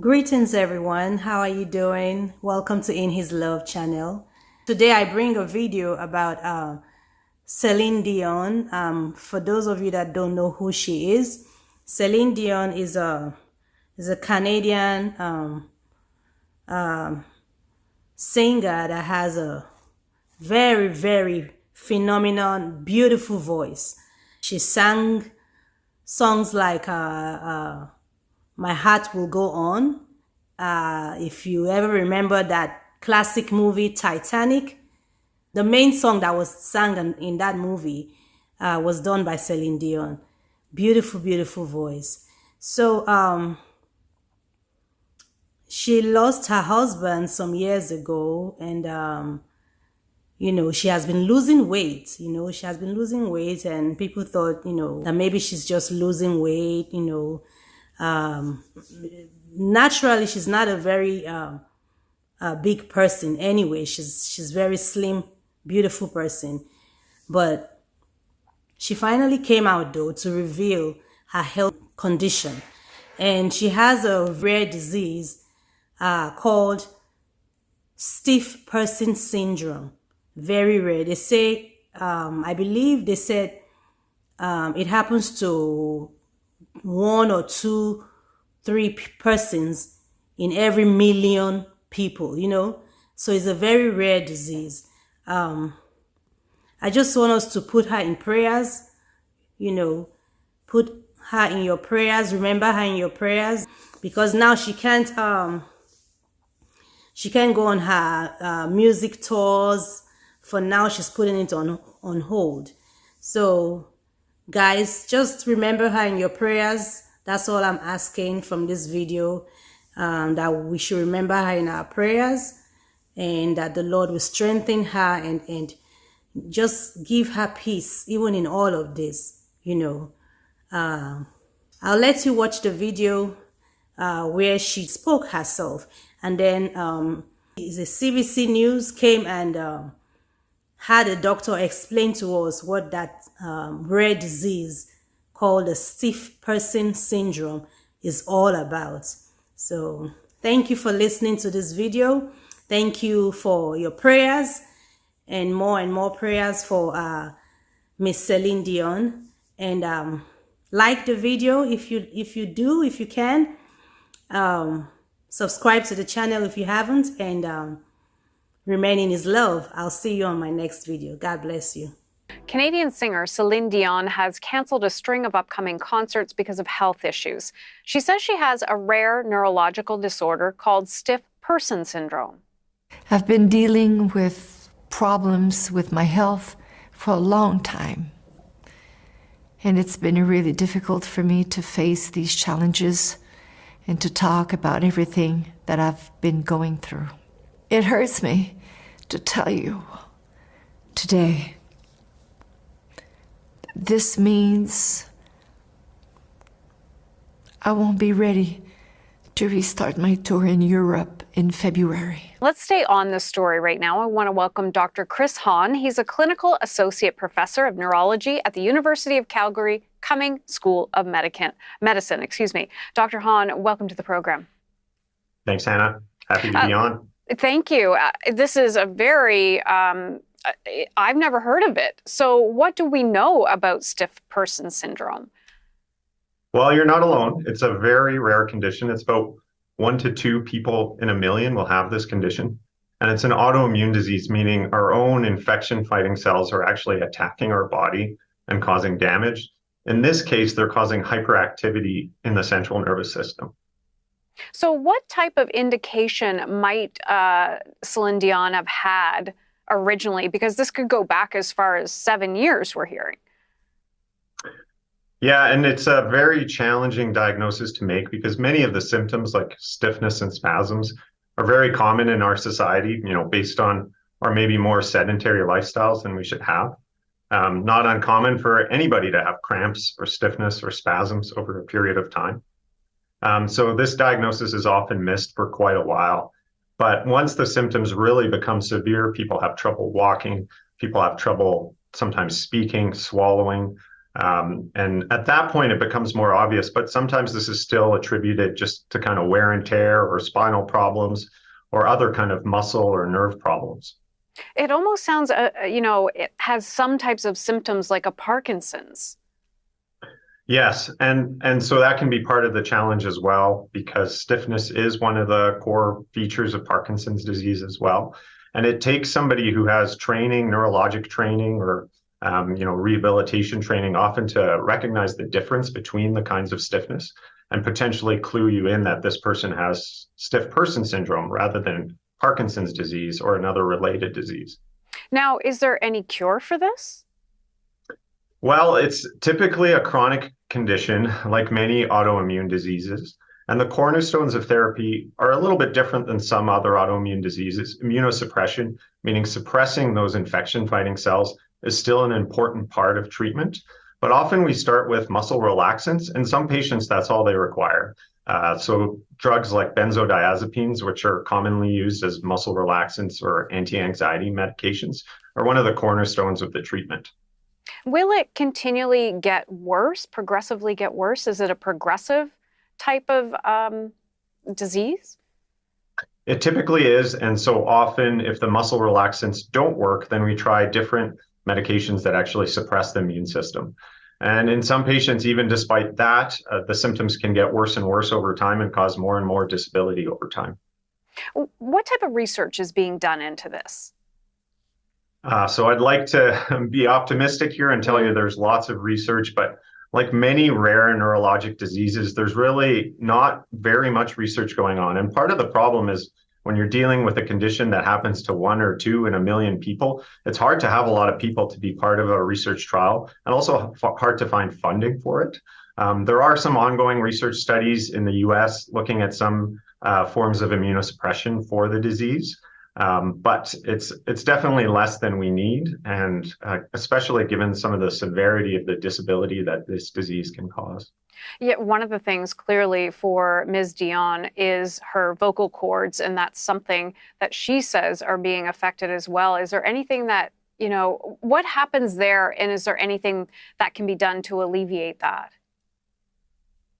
Greetings everyone, how are you doing? Welcome to In His Love channel. Today I bring a video about Céline Dion. For those of you that don't know who she is, Céline Dion is a Canadian singer that has a very phenomenal, beautiful voice. She sang songs like My Heart Will Go On. If you ever remember that classic movie Titanic, the main song that was sung in that movie was done by Céline Dion. Beautiful voice. So she lost her husband some years ago, and she has been losing weight. She has been losing weight, and people thought, that maybe she's just losing weight. Naturally, she's not a very big person anyway. She's very slim, beautiful person. But she finally came out though to reveal her health condition, and she has a rare disease called stiff person syndrome. Very rare. They say, I believe they said it happens to 1 or 2, 3 persons in every million people, so it's a very rare disease. I just want us to put her in prayers, put her in your prayers, remember her in your prayers, because now she can't go on her music tours. For now, she's putting it on hold. So guys, just remember her in your prayers. That's all I'm asking from this video, that we should remember her in our prayers, and that the Lord will strengthen her and just give her peace even in all of this. I'll let you watch the video where she spoke herself, and then the CBC News came and had a doctor explain to us what that rare disease called the stiff person syndrome is all about. So thank you for listening to this video. Thank you for your prayers, and more prayers for Miss Céline Dion. And like the video if you can. Subscribe to the channel if you haven't, and remain in His love. I'll see you on my next video. God bless you. Canadian singer Céline Dion has canceled a string of upcoming concerts because of health issues. She says she has a rare neurological disorder called stiff person syndrome. I've been dealing with problems with my health for a long time. And it's been really difficult for me to face these challenges and to talk about everything that I've been going through. It hurts me to tell you today. This means I won't be ready to restart my tour in Europe in February. Let's stay on this story right now. I want to welcome Dr. Chris Hahn. He's a clinical associate professor of neurology at the University of Calgary Cumming School of Medicine. Dr. Hahn, welcome to the program. Thanks, Hannah. Happy to be on. Thank you. This is a very, I've never heard of it. So what do we know about stiff person syndrome? Well, you're not alone. It's a very rare condition. It's about 1 to 2 people in a million will have this condition. And it's an autoimmune disease, meaning our own infection-fighting cells are actually attacking our body and causing damage. In this case, they're causing hyperactivity in the central nervous system. So what type of indication might Céline Dion have had originally? Because this could go back as far as 7 years, we're hearing. Yeah, and it's a very challenging diagnosis to make because many of the symptoms like stiffness and spasms are very common in our society, based on our maybe more sedentary lifestyles than we should have. Not uncommon for anybody to have cramps or stiffness or spasms over a period of time. So this diagnosis is often missed for quite a while. But once the symptoms really become severe, people have trouble walking, people have trouble sometimes speaking, swallowing, And at that point, it becomes more obvious, but sometimes this is still attributed just to kind of wear and tear or spinal problems or other kind of muscle or nerve problems. It almost sounds, it has some types of symptoms like a Parkinson's. Yes, and so that can be part of the challenge as well, because stiffness is one of the core features of Parkinson's disease as well. And it takes somebody who has training, neurologic training, or rehabilitation training, often to recognize the difference between the kinds of stiffness and potentially clue you in that this person has stiff person syndrome rather than Parkinson's disease or another related disease. Now, is there any cure for this? Well, it's typically a chronic condition like many autoimmune diseases. And the cornerstones of therapy are a little bit different than some other autoimmune diseases. Immunosuppression, meaning suppressing those infection fighting cells, is still an important part of treatment. But often we start with muscle relaxants. In some patients, that's all they require. So drugs like benzodiazepines, which are commonly used as muscle relaxants or anti-anxiety medications, are one of the cornerstones of the treatment. Will it continually get worse, progressively get worse? Is it a progressive type of disease? It typically is. And so often, if the muscle relaxants don't work, then we try different medications that actually suppress the immune system. And in some patients, even despite that, the symptoms can get worse and worse over time and cause more and more disability over time. What type of research is being done into this? So I'd like to be optimistic here and tell you there's lots of research, but like many rare neurologic diseases, there's really not very much research going on. And part of the problem is when you're dealing with a condition that happens to 1 or 2 in a million people, it's hard to have a lot of people to be part of a research trial, and also hard to find funding for it. There are some ongoing research studies in the US looking at some forms of immunosuppression for the disease. But it's definitely less than we need, and especially given some of the severity of the disability that this disease can cause. Yeah, one of the things clearly for Ms. Dion is her vocal cords, and that's something that she says are being affected as well. Is there anything that, what happens there, and is there anything that can be done to alleviate that?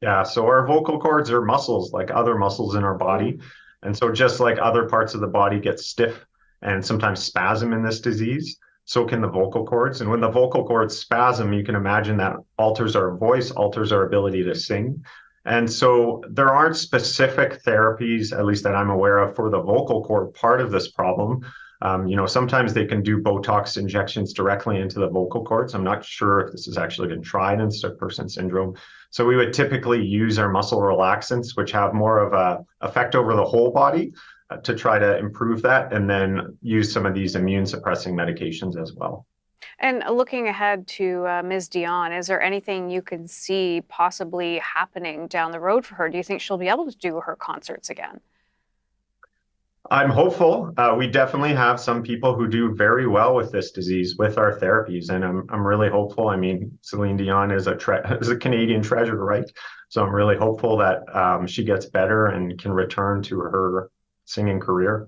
Yeah, so our vocal cords are muscles like other muscles in our body. And so just like other parts of the body get stiff and sometimes spasm in this disease, so can the vocal cords. And when the vocal cords spasm, you can imagine that alters our voice, alters our ability to sing. And so there aren't specific therapies, at least that I'm aware of, for the vocal cord part of this problem. Sometimes they can do Botox injections directly into the vocal cords. I'm not sure if this has actually been tried in stiff person syndrome. So we would typically use our muscle relaxants, which have more of a effect over the whole body, to try to improve that, and then use some of these immune suppressing medications as well. And looking ahead to Ms. Dion, is there anything you can see possibly happening down the road for her? Do you think she'll be able to do her concerts again? I'm hopeful. We definitely have some people who do very well with this disease with our therapies, and I'm really hopeful. I mean, Céline Dion is a Canadian treasure, right? So I'm really hopeful that she gets better and can return to her singing career.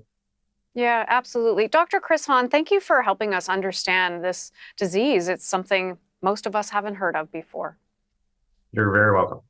Yeah, absolutely. Dr. Chris Hahn, thank you for helping us understand this disease. It's something most of us haven't heard of before. You're very welcome.